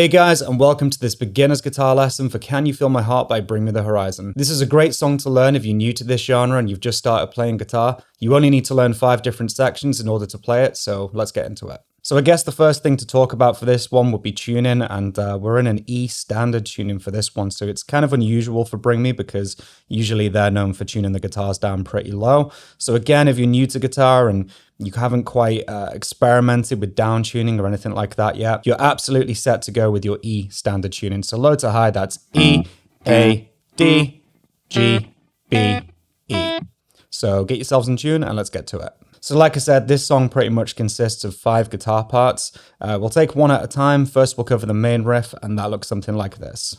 Hey guys, and welcome to this beginner's guitar lesson for Can You Feel My Heart by Bring Me the Horizon. This is a great song to learn if you're new to this genre and you've just started playing guitar. You only need to learn 5 different sections in order to play it, so let's get into it. So I guess the first thing to talk about for this one would be tuning, and we're in an E standard tuning for this one, so it's kind of unusual for Bring Me because usually they're known for tuning the guitars down pretty low. So again, if you're new to guitar and you haven't quite experimented with down tuning or anything like that yet, you're absolutely set to go with your E standard tuning. So low to high, that's E, A, D, G, B, E. So get yourselves in tune and let's get to it. So like I said, this song pretty much consists of 5 guitar parts. We'll take one at a time. First, we'll cover the main riff, and that looks something like this.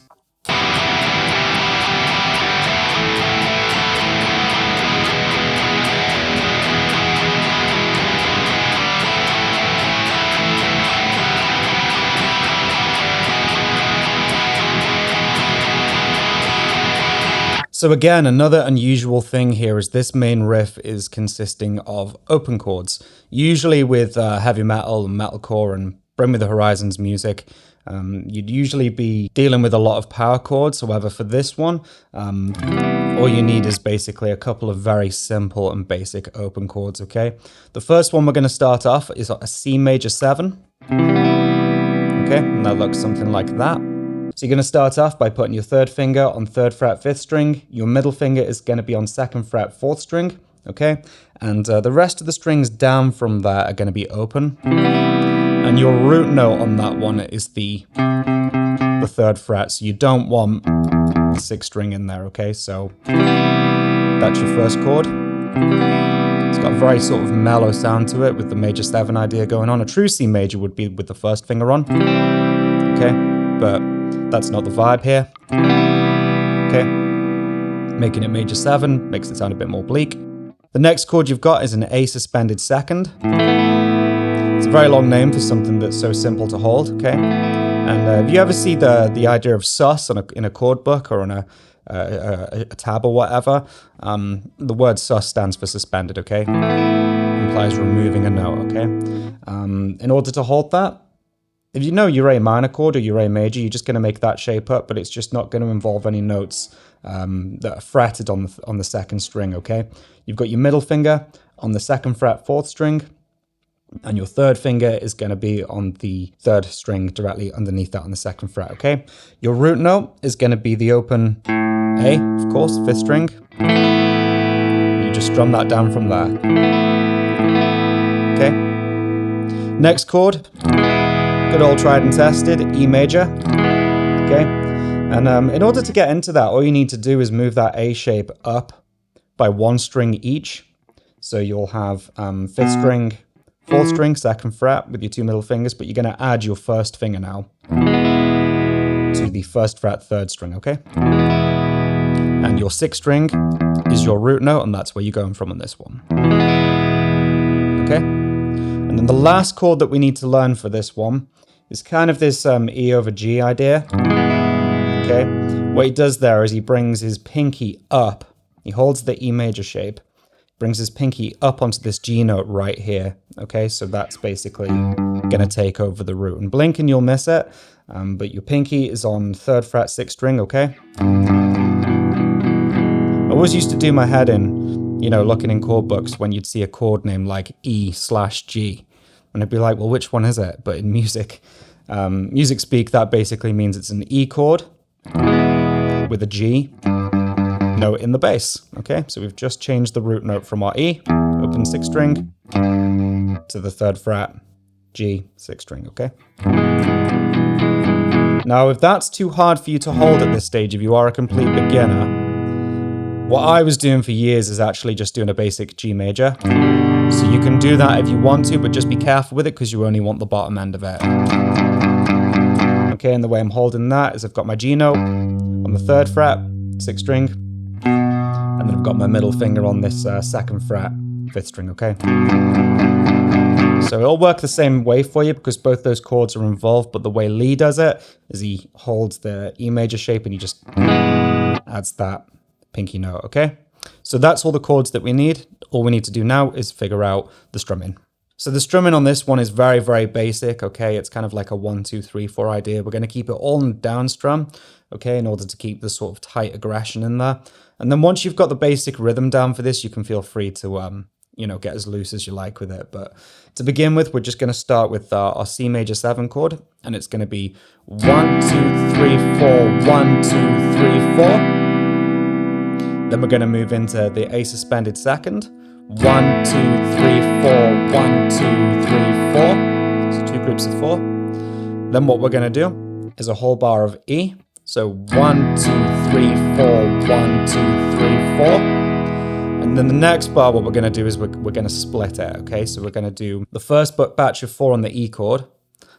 So again, another unusual thing here is this main riff is consisting of open chords. Usually with heavy metal and metalcore and Bring Me the Horizon's music, you'd usually be dealing with a lot of power chords. However, for this one, all you need is basically a couple of very simple and basic open chords, okay? The first one we're going to start off is a C major 7, okay? And that looks something like that. So you're going to start off by putting your 3rd finger on 3rd fret 5th string. Your middle finger is going to be on 2nd fret 4th string, okay? And the rest of the strings down from there are going to be open. And your root note on that one is the 3rd fret, so you don't want the 6th string in there, okay? So that's your first chord. It's got a very sort of mellow sound to it with the major 7 idea going on. A true C major would be with the 1st finger on, okay? But that's not the vibe here, okay? Making it major 7 makes it sound a bit more bleak. The next chord you've got is an A suspended 2nd. It's a very long name for something that's so simple to hold, okay? And if you ever see the idea of sus in a chord book or on a tab or whatever, the word sus stands for suspended, okay? Implies removing a note, okay? In order to hold that, if you know your A minor chord or your A major, you're just going to make that shape up, but it's just not going to involve any notes that are fretted on the 2nd string, okay? You've got your middle finger on the 2nd fret 4th string, and your 3rd finger is going to be on the 3rd string directly underneath that on the 2nd fret, okay? Your root note is going to be the open A, of course, 5th string. You just strum that down from there, okay? Next chord. Good old tried and tested, E major, okay? And in order to get into that, all you need to do is move that A shape up by 1 string each. So you'll have 5th string, 4th string, 2nd fret with your 2 middle fingers, but you're going to add your 1st finger now to the 1st fret 3rd string, okay? And your 6th string is your root note, and that's where you're going from on this one, okay? And then the last chord that we need to learn for this one is kind of this E over G idea, okay? What he does there is he brings his pinky up. He holds the E major shape, brings his pinky up onto this G note right here, okay? So that's basically going to take over the root. And blink and you'll miss it, but your pinky is on 3rd fret 6th string, okay? I always used to do my head in, you know, looking in chord books when you'd see a chord name like E/G. And I'd be like, well, which one is it? But in music speak, that basically means it's an E chord with a G note in the bass, okay? So we've just changed the root note from our E, open 6th string, to the 3rd fret, G, 6th string, okay? Now, if that's too hard for you to hold at this stage, if you are a complete beginner, what I was doing for years is actually just doing a basic G major. So you can do that if you want to, but just be careful with it because you only want the bottom end of it. Okay, and the way I'm holding that is I've got my G note on the 3rd fret, 6th string, and then I've got my middle finger on this 2nd fret, 5th string, okay? So it'll work the same way for you because both those chords are involved, but the way Lee does it is he holds the E major shape and he just adds that pinky note, okay? So that's all the chords that we need. All we need to do now is figure out the strumming. So the strumming on this one is very, very basic, okay? It's kind of like a 1, 2, 3, 4 idea. We're going to keep it all in the down strum, okay, in order to keep the sort of tight aggression in there. And then once you've got the basic rhythm down for this, you can feel free to, you know, get as loose as you like with it. But to begin with, we're just going to start with our C major 7 chord, and it's going to be 1, 2, 3, 4, 1, 2, 3, 4. Then we're going to move into the A suspended second. 1, 2, 3, 4, 1, 2, 3, 4. So 2 groups of 4. Then what we're going to do is a whole bar of E. So 1, 2, 3, 4, 1, 2, 3, 4. And then the next bar, what we're going to do is we're going to split it, okay? So we're going to do the first batch of 4 on the E chord,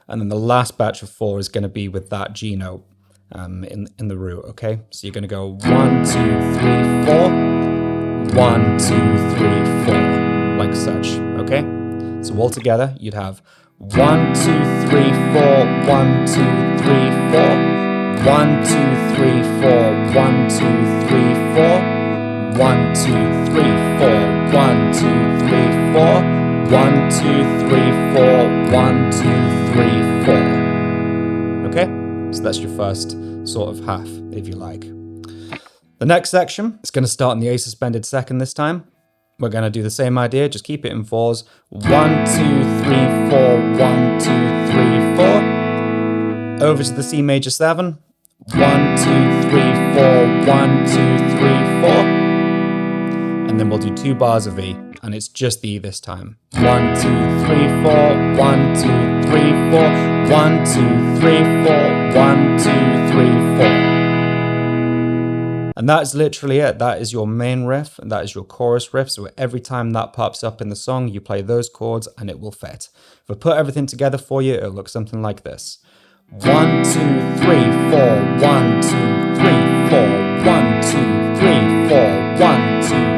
and then the last batch of 4 is going to be with that G note in the root, okay? So you're going to go 1, 2, 3, 4. 1, 2, 3, 4, like such, okay? So all together, you'd have 1, 2, 3, 4, 1, 2, 3, 4, 1, 2, 3, 4, 1, 2, 3, 4, 1, 2, 3, 4, 1, 2, 3, 4, 1, 2, 3, 4, 1, 2, 3, 4. Okay? So that's your first sort of half, if you like. The next section is going to start in the A suspended second this time. We're going to do the same idea, just keep it in 4s. 1, 2, 3, 4, 1, 2, 3, 4. Over to the C major 7. 1, 2, 3, 4, 1, 2, 3, 4. And then we'll do 2 bars of E, and it's just the E this time. 1, 2, 3, 4, 1, 2, 3, 4, 1, 2, 3, 4, 1, 2, 3, 4. And that is literally it. That is your main riff, and that is your chorus riff. So every time that pops up in the song, you play those chords and it will fit. If I put everything together for you, it'll look something like this. 1, 2, 3, 4, 1, 2, 3, 4, 1, 2, 3, 4, 1, 2,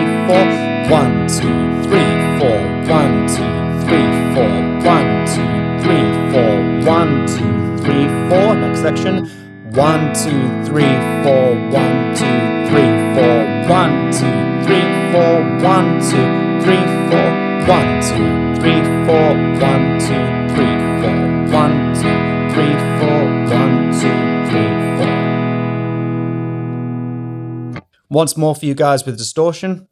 3, 4, 1, 2, 3, 4, 1, 2, 3, 4, 1, 2, 3, 4, 1, 2, 3, 4. Next section. 1, 2, 3, 4, 1, 2, 3, 4, 1, 2, 3, 4, 1, 2, 3, 4, 1, 2, 3, 4, 1, 2, 3, 4, 1, 2, 3, 4, 1, 2, 3, 4. Once more for you guys with distortion.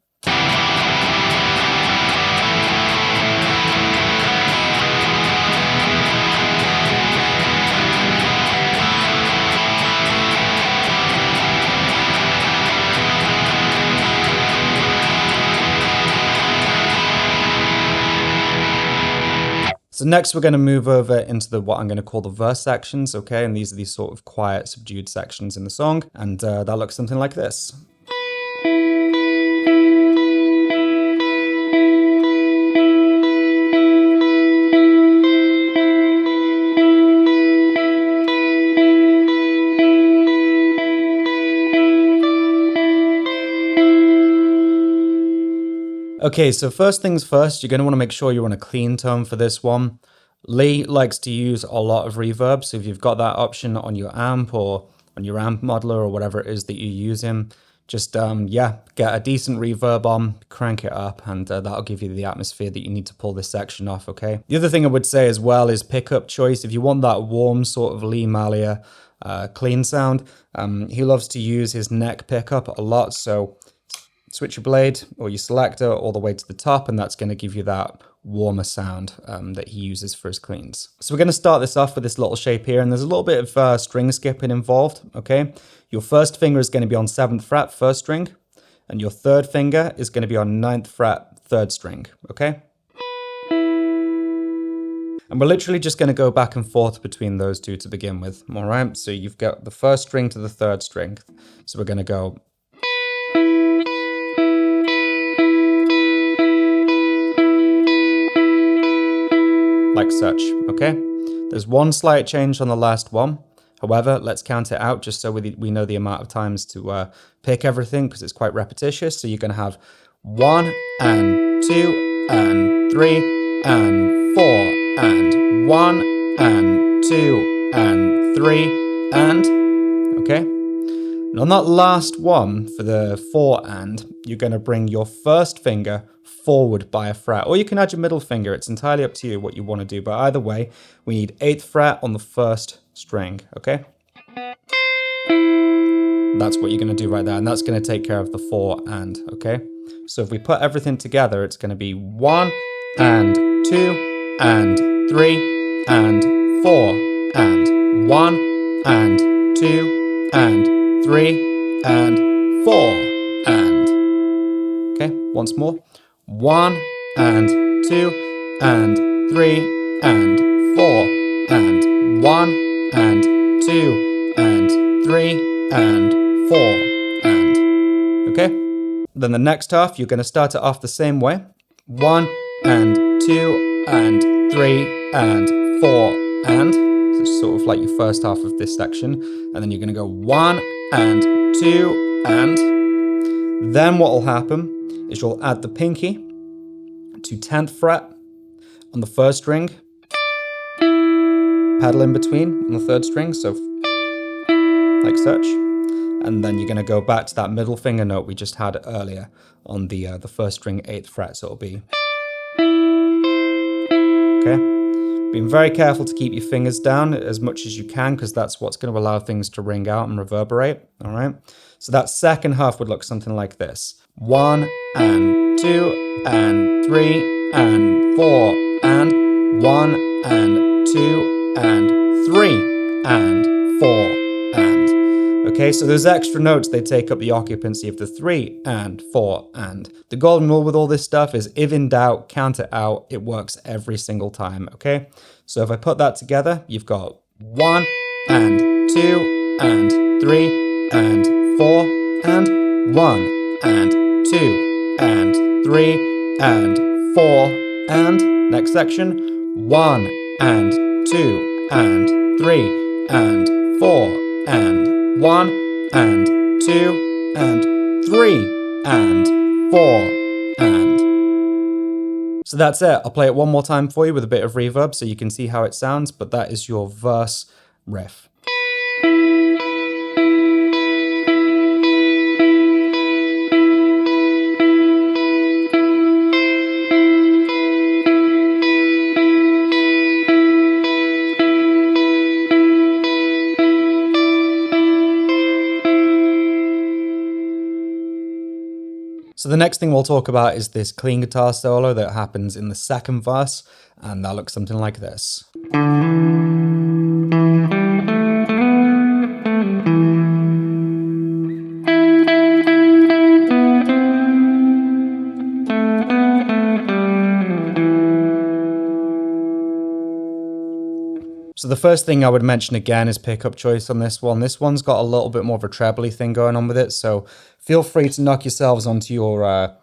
So next we're going to move over into what I'm going to call the verse sections, okay? And these are these sort of quiet, subdued sections in the song, and that looks something like this. Okay, so first things first, you're going to want to make sure you're on a clean tone for this one. Lee likes to use a lot of reverb, so if you've got that option on your amp or on your amp modeler or whatever it is that you're using, just, yeah, get a decent reverb on, crank it up, and that'll give you the atmosphere that you need to pull this section off, okay? The other thing I would say as well is pickup choice. If you want that warm sort of Lee Malia clean sound, he loves to use his neck pickup a lot, so switch your blade or your selector all the way to the top, and that's going to give you that warmer sound that he uses for his cleans. So we're going to start this off with this little shape here, and there's a little bit of string skipping involved, okay? Your first finger is going to be on 7th fret, 1st string, and your third finger is going to be on 9th fret, 3rd string, okay? And we're literally just going to go back and forth between those two to begin with, all right? So you've got the 1st string to the 3rd string. So we're going to go... like such, okay? There's one slight change on the last one. However, let's count it out just so we know the amount of times to pick everything, because it's quite repetitious. So you're going to have 1 and 2 and 3 and 4 and 1 and 2 and 3 and, okay? And on that last one, for the 4 and, you're going to bring your first finger forward by a fret. Or you can add your middle finger. It's entirely up to you what you want to do. But either way, we need 8th fret on the first string, okay? That's what you're going to do right there. And that's going to take care of the 4 and, okay? So if we put everything together, it's going to be 1 and 2 and 3 and 4 and 1 and 2 and 3 and 4 and. Okay, once more. 1 and 2 and 3 and 4 and 1 and 2 and 3 and 4 and. Okay? Then the next half, you're going to start it off the same way. 1 and 2 and 3 and 4 and. So it's sort of like your first half of this section. And then you're going to go 1 and 2 and. Then what will happen is you'll add the pinky to 10th fret on the first string. Pedal in between on the third string, so like such. And then you're going to go back to that middle finger note we just had earlier on the first string 8th fret, so it'll be. Okay? Being very careful to keep your fingers down as much as you can, because that's what's going to allow things to ring out and reverberate, all right? So that second half would look something like this. 1 and 2 and 3 and 4 and 1 and 2 and 3 and 4 and. Okay, so those extra notes, they take up the occupancy of the 3 and 4 and. The golden rule with all this stuff is if in doubt, count it out. It works every single time, okay? So if I put that together, you've got 1 and 2 and 3 and 4 and 1 and 2 and 3 and 4 and. Next section, 1 and 2 and 3 and 4 and. 1 and 2 and 3 and 4 and. So that's it. I'll play it one more time for you with a bit of reverb so you can see how it sounds, but that is your verse riff. So the next thing we'll talk about is this clean guitar solo that happens in the second verse, and that looks something like this. So the first thing I would mention again is pickup choice on this one. This one's got a little bit more of a trebly thing going on with it, so feel free to knock yourselves onto your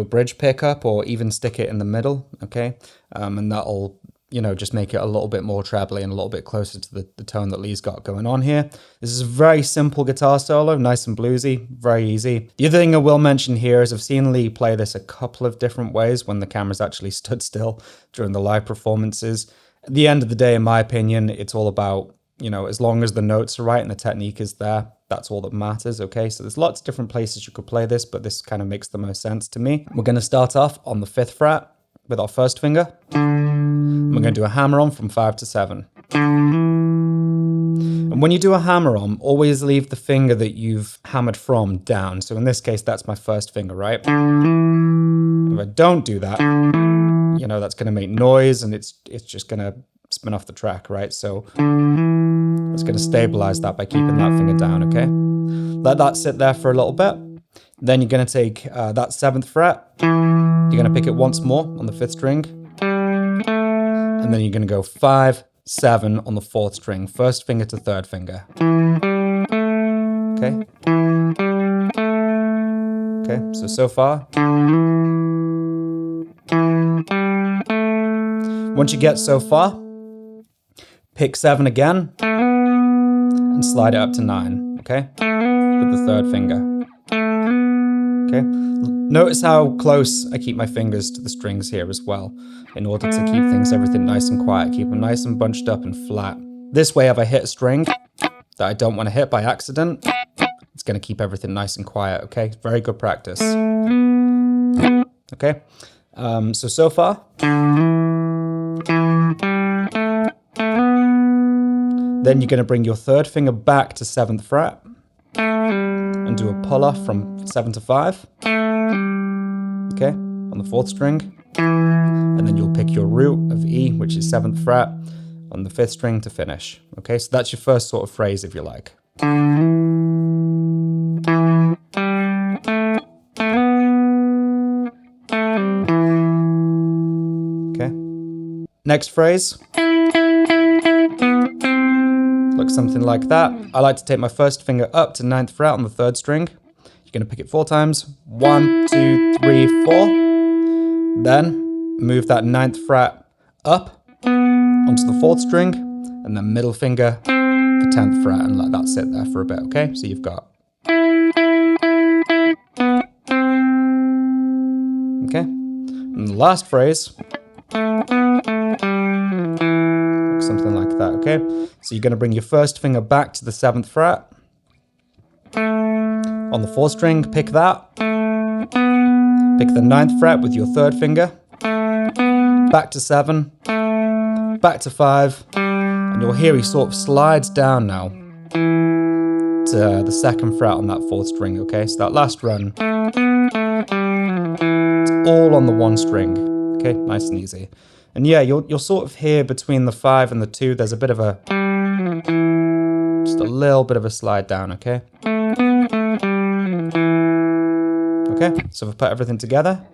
bridge pickup or even stick it in the middle, okay? And that'll, just make it a little bit more trebly and a little bit closer to the tone that Lee's got going on here. This is a very simple guitar solo, nice and bluesy, very easy. The other thing I will mention here is I've seen Lee play this a couple of different ways when the camera's actually stood still during the live performances. At the end of the day, in my opinion, it's all about, as long as the notes are right and the technique is there, that's all that matters, okay? So there's lots of different places you could play this, but this kind of makes the most sense to me. We're going to start off on the 5th fret with our first finger. We're going to do a hammer on from 5 to 7. And when you do a hammer on, always leave the finger that you've hammered from down. So in this case, that's my first finger, right? If I don't do that, that's going to make noise and it's just going to spin off the track, right? So it's going to stabilize that by keeping that finger down, okay? Let that sit there for a little bit. Then you're going to take that 7th fret. You're going to pick it once more on the 5th string. And then you're going to go 5, 7 on the 4th string. First finger to 3rd finger. Okay? Okay, so far. Once you get so far, pick 7 again and slide it up to 9, okay? With the 3rd finger. Okay? Notice how close I keep my fingers to the strings here as well, in order to keep everything nice and quiet, keep them nice and bunched up and flat. This way, if I hit a string that I don't want to hit by accident, It's going to keep everything nice and quiet, okay? Very good practice. Okay, so far. Then you're going to bring your third finger back to 7th fret and do a pull off from 7 to 5. Okay, on the 4th string. And then you'll pick your root of E, which is 7th fret, on the 5th string to finish. Okay, so that's your first sort of phrase, if you like. Okay, next phrase looks something like that. I like to take my first finger up to 9th fret on the 3rd string. You're going to pick it 4 times. 1, 2, 3, 4. Then move that 9th fret up onto the 4th string, and then middle finger the 10th fret, and let that sit there for a bit, okay? So you've got... Okay? And the last phrase, something like that, okay? So you're going to bring your first finger back to the 7th fret. On the 4th string, pick that. Pick the 9th fret with your 3rd finger. Back to 7. Back to 5. And you'll hear he sort of slides down now to the 2nd fret on that 4th string, okay? So that last run, it's all on the 1 string, okay? Nice and easy. And yeah, you'll sort of hear between the 5 and the 2, there's a bit of a, just a little bit of a slide down, okay? Okay, so if I put everything together.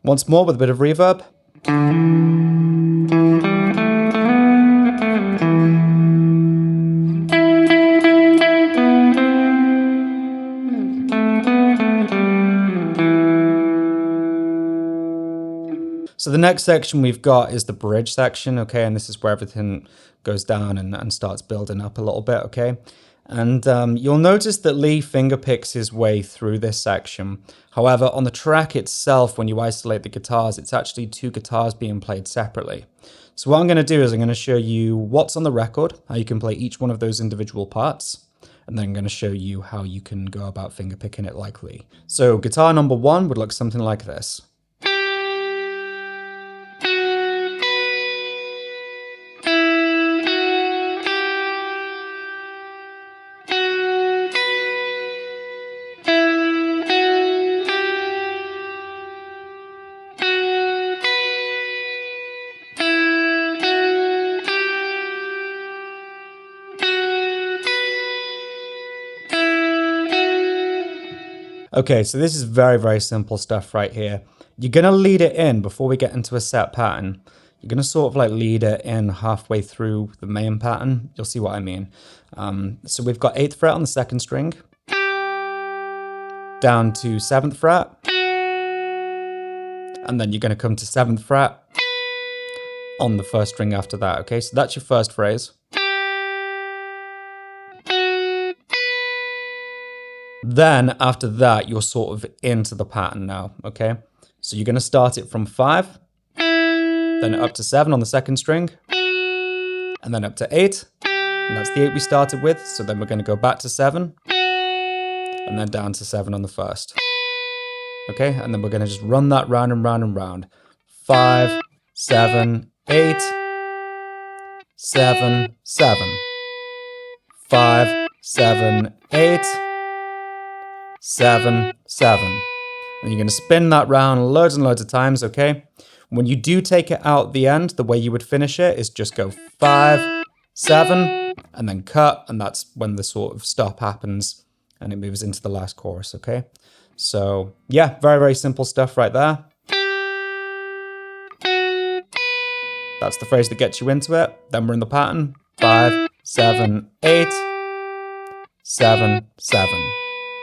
Once more with a bit of reverb. So the next section we've got is the bridge section, okay? And this is where everything goes down and starts building up a little bit, okay? And you'll notice that Lee fingerpicks his way through this section. However, on the track itself, when you isolate the guitars, it's actually 2 guitars being played separately. So what I'm going to do is I'm going to show you what's on the record, how you can play each one of those individual parts, and then I'm going to show you how you can go about fingerpicking it like Lee. So guitar number 1 would look something like this. Okay, so this is very, very simple stuff right here. You're going to lead it in before we get into a set pattern. You're going to sort of like lead it in halfway through the main pattern. You'll see what I mean. So we've got 8th fret on the 2nd string, down to 7th fret, and then you're going to come to 7th fret on the 1st string after that, okay? So that's your first phrase. Then after that, you're sort of into the pattern now, okay? So you're going to start it from 5, then up to 7 on the 2nd string, and then up to 8, and that's the 8 we started with. So then we're going to go back to 7, and then down to 7 on the 1st. Okay, and then we're going to just run that round and round and round. 5, 7, 8, 7, 7. 5, 7, 8, 7, 7. And you're going to spin that round loads and loads of times, okay? When you do take it out the end, the way you would finish it is just go 5, 7, and then cut, and that's when the sort of stop happens and it moves into the last chorus, okay? So, yeah, very, very simple stuff right there. That's the phrase that gets you into it. Then we're in the pattern. 5, 7, 8, 7, 7.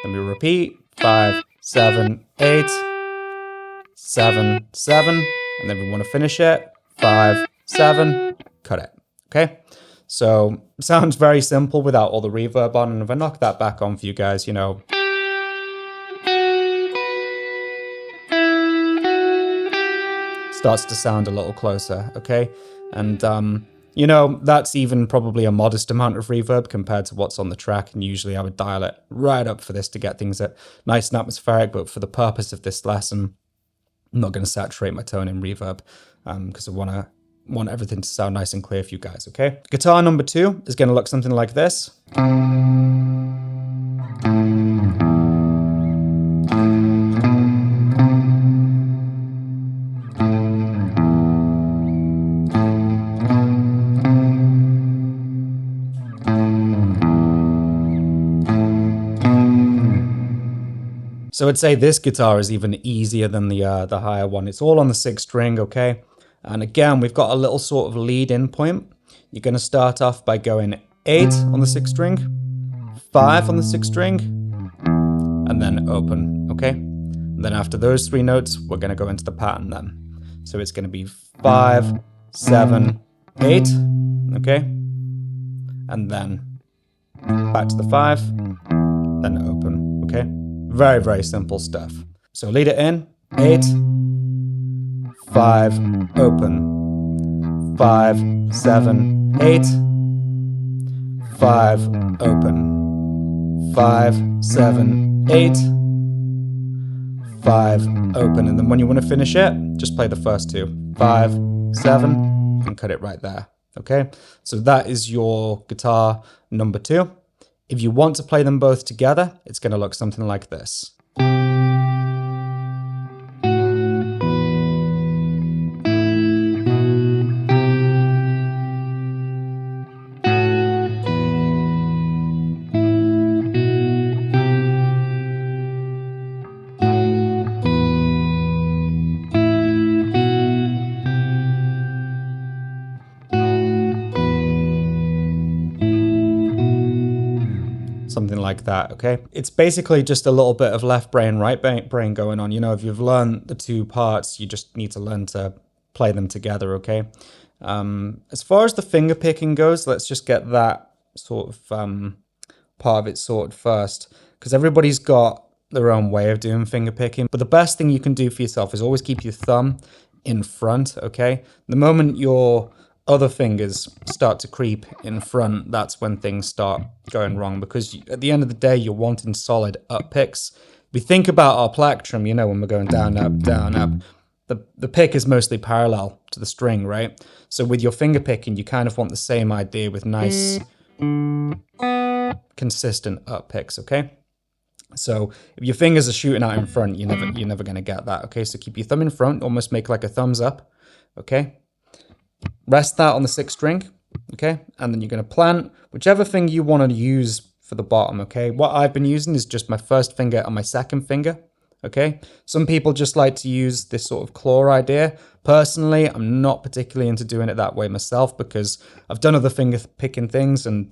Then we repeat. 5, 7, 8, 7, 7. And then we want to finish it. 5, 7, cut it. Okay? So sounds very simple without all the reverb on. And if I knock that back on for you guys, you know, starts to sound a little closer, okay? And, you know, that's even probably a modest amount of reverb compared to what's on the track, and usually I would dial it right up for this to get things at nice and atmospheric, but for the purpose of this lesson, I'm not going to saturate my tone in reverb because I want everything to sound nice and clear for you guys, okay? Guitar number 2 is going to look something like this. So I'd say this guitar is even easier than the higher one. It's all on the 6th string, okay? And again, we've got a little sort of lead-in point. You're going to start off by going 8 on the 6th string, 5 on the 6th string, and then open, okay? And then after those 3 notes, we're going to go into the pattern then. So it's going to be 5, 7, 8, okay? And then back to the 5, then open, okay? Very, very simple stuff. So lead it in, 8, 5, open, 5, 7, 8, 5, open, 5, 7, 8, 5, open. And then when you want to finish it, just play the first 2, 5, 7, and cut it right there, okay? So that is your guitar number 2. If you want to play them both together, it's going to look something like this. Something like that, okay? It's basically just a little bit of left brain, right brain going on. You know, if you've learned the 2 parts, you just need to learn to play them together, okay? As far as the finger picking goes, let's just get that sort of part of it sorted first, because everybody's got their own way of doing finger picking. But the best thing you can do for yourself is always keep your thumb in front, okay? The moment your other fingers start to creep in front, that's when things start going wrong, because at the end of the day, you're wanting solid up picks. We think about our plectrum, you know, when we're going down, up, the pick is mostly parallel to the string, right? So with your finger picking, you kind of want the same idea with nice, consistent up picks, okay? So if your fingers are shooting out in front, you're never going to get that, okay? So keep your thumb in front, almost make like a thumbs up, okay? Rest that on the 6th string, okay? And then you're going to plant whichever finger you want to use for the bottom, okay? What I've been using is just my 1st finger and my 2nd finger, okay? Some people just like to use this sort of claw idea. Personally, I'm not particularly into doing it that way myself because I've done other finger picking things, and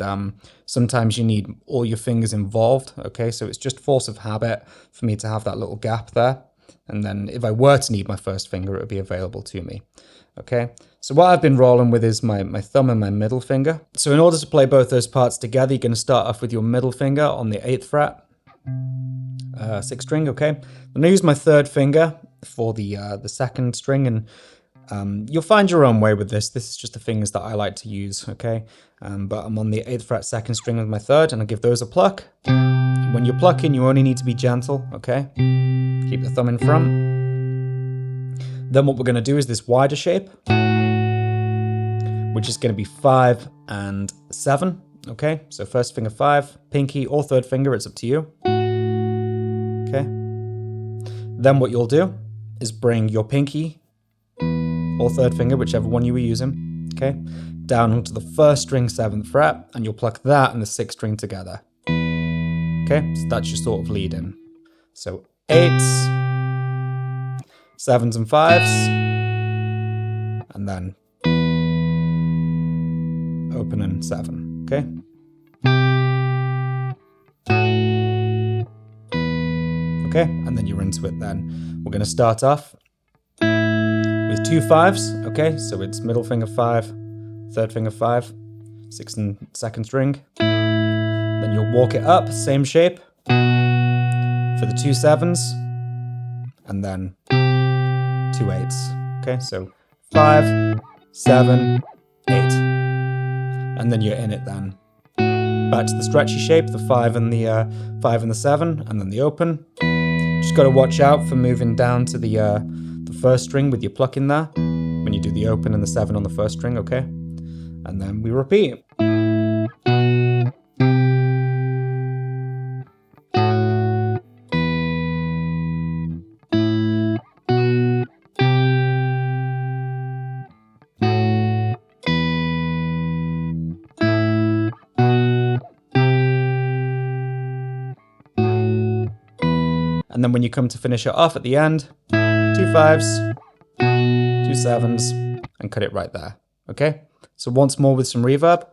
sometimes you need all your fingers involved, okay? So it's just force of habit for me to have that little gap there. And then if I were to need my 1st finger, it would be available to me. Okay, so what I've been rolling with is my thumb and my middle finger. So in order to play both those parts together, you're going to start off with your middle finger on the 8th fret, 6th string, okay? I'm going to use my 3rd finger for the 2nd string, and you'll find your own way with this. This is just the fingers that I like to use, okay? But I'm on the 8th fret 2nd string with my 3rd, and I'll give those a pluck. When you're plucking, you only need to be gentle, okay? Keep the thumb in front. Then what we're going to do is this wider shape, which is going to be 5 and 7, okay? So 1st finger 5, pinky or 3rd finger, it's up to you, okay? Then what you'll do is bring your pinky or 3rd finger, whichever one you were using, okay, down onto the 1st string 7th fret, and you'll pluck that and the 6th string together, okay? So that's your sort of lead in. So 8s, 7s and 5s, and then open and 7, okay? Okay, and then you're into it then. We're going to start off with 2 5s, okay? So it's middle finger 5, 3rd finger 5, 6th and 2nd string. Then you'll walk it up, same shape, for the 2 7s, and then 2 8s. Okay, so 5, 7, 8. And then you're in it then. Back to the stretchy shape, the 5 and the 7, and then the open. Just got to watch out for moving down to the 1st string with your pluck in there when you do the open and the 7 on the 1st string, okay? And then we repeat. And then when you come to finish it off at the end, 2 5s, 2 7s, and cut it right there, okay? So once more with some reverb.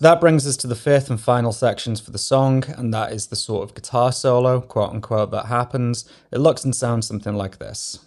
That brings us to the 5th and final sections for the song, and that is the sort of guitar solo, quote unquote, that happens. It looks and sounds something like this.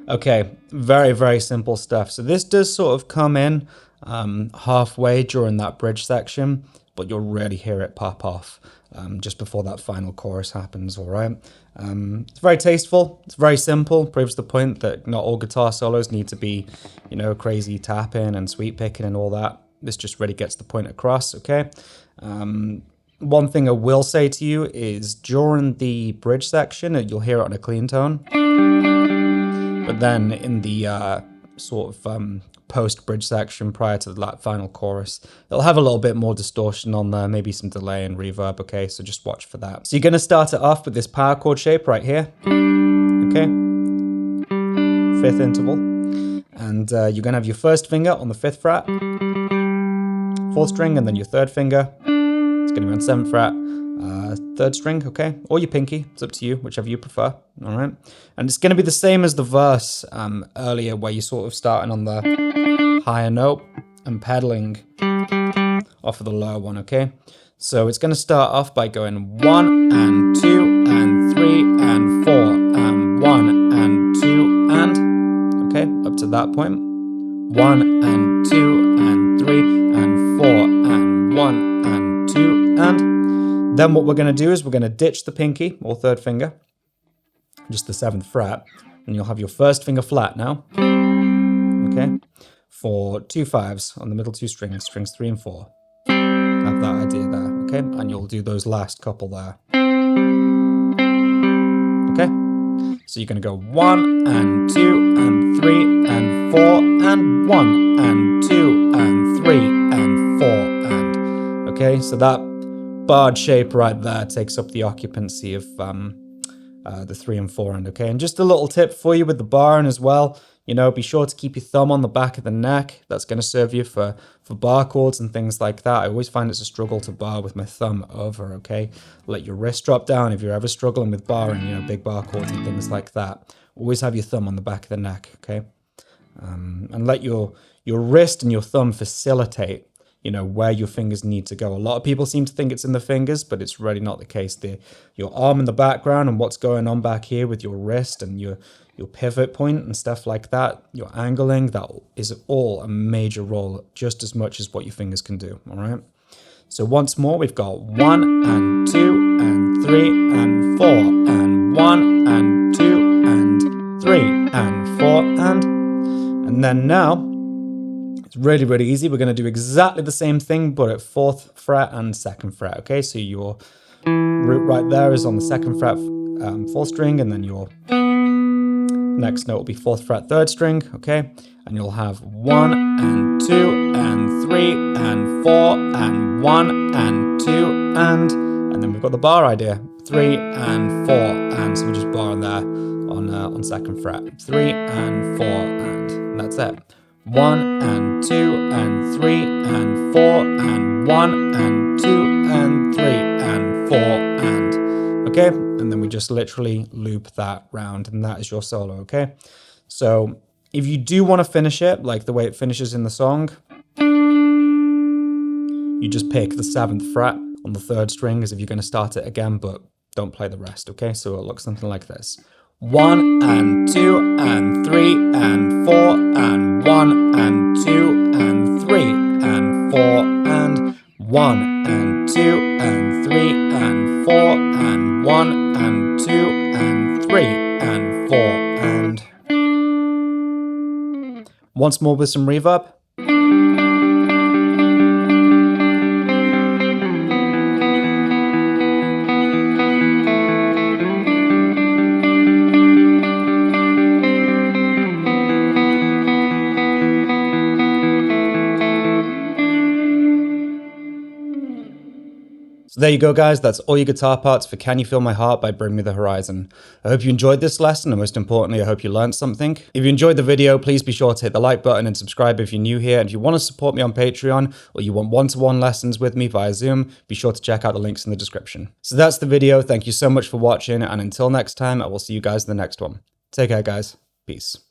Okay, very, very simple stuff. So this does sort of come in halfway during that bridge section, but you'll really hear it pop off just before that final chorus happens, all right? It's very tasteful, it's very simple, proves the point that not all guitar solos need to be, you know, crazy tapping and sweep picking and all that. This just really gets the point across, okay? One thing I will say to you is during the bridge section, you'll hear it on a clean tone. But then in the sort of post-bridge section prior to that final chorus, it'll have a little bit more distortion on there, maybe some delay and reverb, okay? So just watch for that. So you're going to start it off with this power chord shape right here, okay? 5th interval. And you're going to have your 1st finger on the 5th fret, 4th string, and then your 3rd finger. It's going to be on 7th fret. 3rd string, okay? Or your pinky, it's up to you, whichever you prefer, all right? And it's going to be the same as the verse earlier, where you're sort of starting on the higher note and pedaling off of the lower one, okay? So it's going to start off by going 1 and 2 and 3 and 4 and 1 and 2 and, okay? Up to that point. 1 and 2 and 3 and 4 and 1 and 2 and... Then what we're going to do is we're going to ditch the pinky or 3rd finger, just the 7th fret, and you'll have your 1st finger flat now, okay, for 2 5s on the middle 2 strings, strings 3 and 4. Have that idea there, okay, and you'll do those last couple there, okay. So you're going to go 1 and 2 and 3 and 4 and 1 and 2 and 3 and 4 and, okay, so that barred shape right there takes up the occupancy of the 3 and 4 end, okay? And just a little tip for you with the barring as well, you know, be sure to keep your thumb on the back of the neck. That's going to serve you for bar chords and things like that. I always find it's a struggle to bar with my thumb over, okay? Let your wrist drop down if you're ever struggling with barring, you know, big bar chords and things like that. Always have your thumb on the back of the neck, okay? And let your wrist and your thumb facilitate, you know, where your fingers need to go. A lot of people seem to think it's in the fingers, but it's really not the case. Your arm in the background and what's going on back here with your wrist and your pivot point and stuff like that, your angling, that is all a major role, just as much as what your fingers can do, all right? So once more, we've got 1 and 2 and 3 and 4 and 1 and 2 and 3 and 4 and then now, it's really, really easy. We're going to do exactly the same thing, but at 4th fret and 2nd fret, okay? So your root right there is on the 2nd fret, 4th string, and then your next note will be 4th fret, 3rd string, okay? And you'll have 1 and 2 and 3 and 4 and 1 and 2 and then we've got the bar idea. 3 and 4 and, so we just bar on there on second fret. 3 and 4 and that's it. 1 and 2 and 3 and 4 and 1 and 2 and 3 and 4 and, okay? And then we just literally loop that round, and that is your solo, okay? So if you do want to finish it like the way it finishes in the song, you just pick the 7th fret on the 3rd string as if you're going to start it again, but don't play the rest, okay? So it'll look something like this. 1 and 2 and 3 and 4 and 1 and 2 and 3 and 4 and 1 and 2 and 3 and 4 and 1 and 2 and 3 and 4 and... Once more with some reverb. So there you go, guys. That's all your guitar parts for Can You Feel My Heart by Bring Me the Horizon. I hope you enjoyed this lesson, and most importantly, I hope you learned something. If you enjoyed the video, please be sure to hit the like button and subscribe if you're new here. And if you want to support me on Patreon, or you want one-to-one lessons with me via Zoom, be sure to check out the links in the description. So that's the video. Thank you so much for watching, and until next time, I will see you guys in the next one. Take care, guys. Peace.